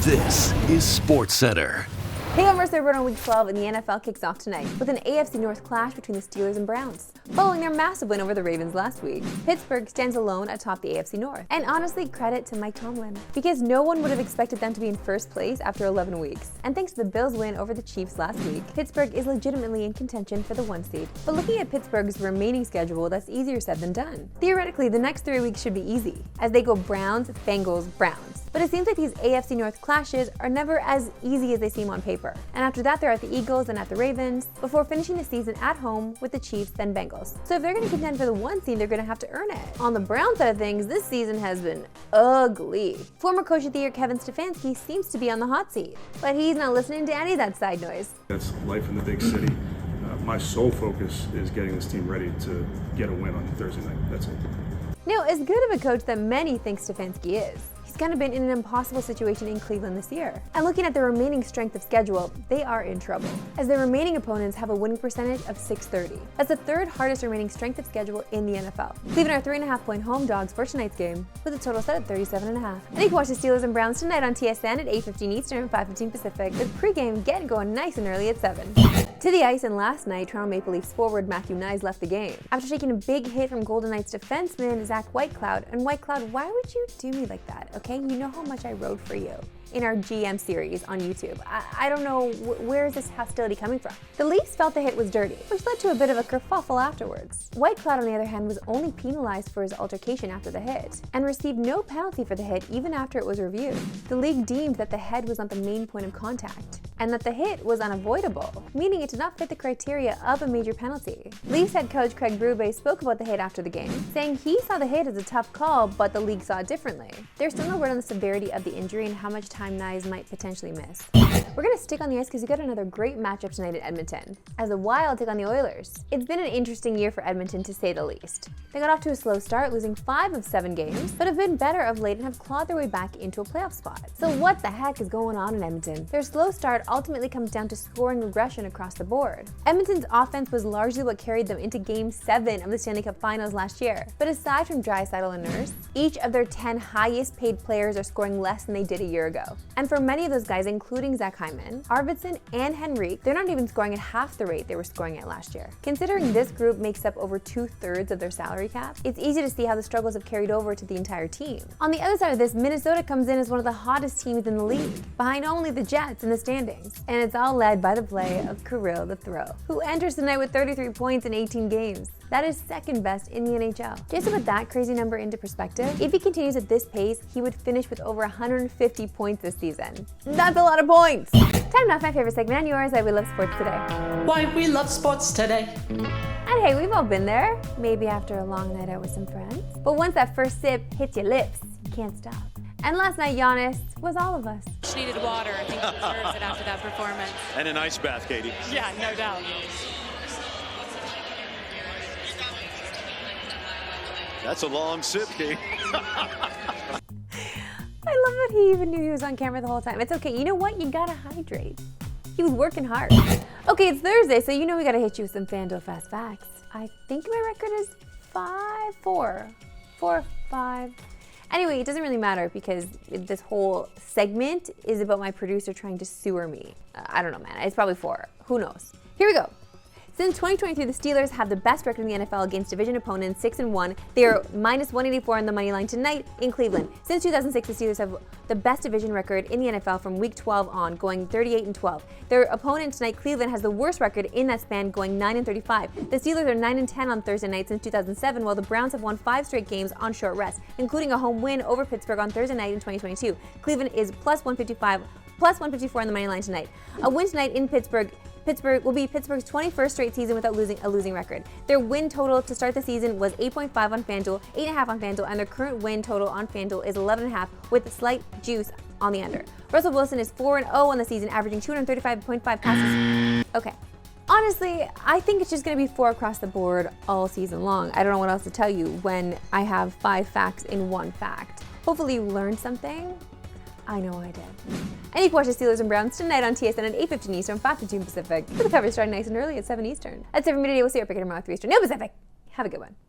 This is Sportscentre. Hey, I'm Marissa on Week 12, and the NFL kicks off tonight with an AFC North clash between the Steelers and Browns. Following their massive win over the Ravens last week, Pittsburgh stands alone atop the AFC North. And honestly, credit to Mike Tomlin, because no one would have expected them to be in first place after 11 weeks. And thanks to the Bills' win over the Chiefs last week, Pittsburgh is legitimately in contention for the 1 seed. But looking at Pittsburgh's remaining schedule, that's easier said than done. Theoretically, the next 3 weeks should be easy, as they go Browns, Bengals, Browns. But it seems like these AFC North clashes are never as easy as they seem on paper. And after that, they're at the Eagles and at the Ravens, before finishing the season at home with the Chiefs, then Bengals. So if they're going to contend for the 1 seed, they're going to have to earn it. On the Browns side of things, this season has been ugly. Former Coach of the Year Kevin Stefanski seems to be on the hot seat, but he's not listening to any of that side noise. That's life in the big city. My sole focus is getting this team ready to get a win on Thursday night. That's it. Now, as good of a coach that many think Stefanski is, he's kind of been in an impossible situation in Cleveland this year. And looking at the remaining strength of schedule, they are in trouble, as their remaining opponents have a winning percentage of .630. That's the third hardest remaining strength of schedule in the NFL. Cleveland are 3.5-point home dogs for tonight's game, with a total set at 37.5. And you can watch the Steelers and Browns tonight on TSN at 8:15 Eastern and 5:15 Pacific, with pregame getting going nice and early at 7. To the ice, and last night, Toronto Maple Leafs forward Matthew Knies left the game after taking a big hit from Golden Knights defenseman Zach Whitecloud. And Whitecloud, why would you do me like that? Okay, you know how much I rode for you in our GM series on YouTube. I don't know, where is this hostility coming from? The Leafs felt the hit was dirty, which led to a bit of a kerfuffle afterwards. Whitecloud, on the other hand, was only penalized for his altercation after the hit, and received no penalty for the hit even after it was reviewed. The league deemed that the head was not the main point of contact, and that the hit was unavoidable, meaning it did not fit the criteria of a major penalty. Leafs head coach Craig Berube spoke about the hit after the game, saying he saw the hit as a tough call, but the league saw it differently. There's still no word on the severity of the injury and how much time Knies might potentially miss. We're going to stick on the ice because we got another great matchup tonight in Edmonton, as the Wild take on the Oilers. It's been an interesting year for Edmonton, to say the least. They got off to a slow start, losing 5 of 7 games, but have been better of late and have clawed their way back into a playoff spot. So what the heck is going on in Edmonton? Their slow start ultimately comes down to scoring regression across the board. Edmonton's offense was largely what carried them into Game 7 of the Stanley Cup Finals last year. But aside from Draisaitl and Nurse, each of their 10 highest paid players are scoring less than they did a year ago. And for many of those guys, including Zach Hyman, Arvidsson, and Henrique, they're not even scoring at half the rate they were scoring at last year. Considering this group makes up over 2/3 of their salary cap, it's easy to see how the struggles have carried over to the entire team. On the other side of this, Minnesota comes in as one of the hottest teams in the league, behind only the Jets in the standings. And it's all led by the play of Kirill the Throw, who enters tonight with 33 points in 18 games. That is second best in the NHL. Just to put that crazy number into perspective, if he continues at this pace, he would finish with over 150 points this season. That's a lot of points! Time now for my favorite segment and yours, We Love Sports Today. Why we love sports today. And hey, we've all been there. Maybe after a long night out with some friends. But once that first sip hits your lips, you can't stop. And last night, Giannis was all of us. She needed water. I think he deserves it after that performance. And an ice bath, Katie. Yeah, no doubt. That's a long sip, Katie. I love that he even knew he was on camera the whole time. It's okay. You know what? You gotta hydrate. He was working hard. Okay, it's Thursday, so you know we gotta hit you with some Fanduel Fast Facts. I think my record is 4-5. Anyway, it doesn't really matter because this whole segment is about my producer trying to sewer me. I don't know, man. It's probably 4. Who knows? Here we go. Since 2023, the Steelers have the best record in the NFL against division opponents, 6-1. They are -184 on the money line tonight in Cleveland. Since 2006, the Steelers have the best division record in the NFL from Week 12 on, going 38-12. Their opponent tonight, Cleveland, has the worst record in that span, going 9-35. The Steelers are 9-10 on Thursday night since 2007, while the Browns have won 5 straight games on short rest, including a home win over Pittsburgh on Thursday night in 2022. Cleveland is +154 on the money line tonight. A win tonight in Pittsburgh will be Pittsburgh's 21st straight season without losing a losing record. Their win total to start the season was 8.5 on Fanduel, 8.5 on Fanduel, and their current win total on Fanduel is 11.5 with a slight juice on the under. Russell Wilson is 4-0 on the season, averaging 235.5 passes. Okay. Honestly, I think it's just going to be 4 across the board all season long. I don't know what else to tell you when I have 5 facts in 1 fact. Hopefully you learned something. I know I did. And you can watch the Steelers and Browns tonight on TSN at 8:15 Eastern, 5:15 Pacific. The coverage starting nice and early at 7 Eastern. That's it for me today. We'll see you up again tomorrow at 3 Eastern. No Pacific. Have a good one.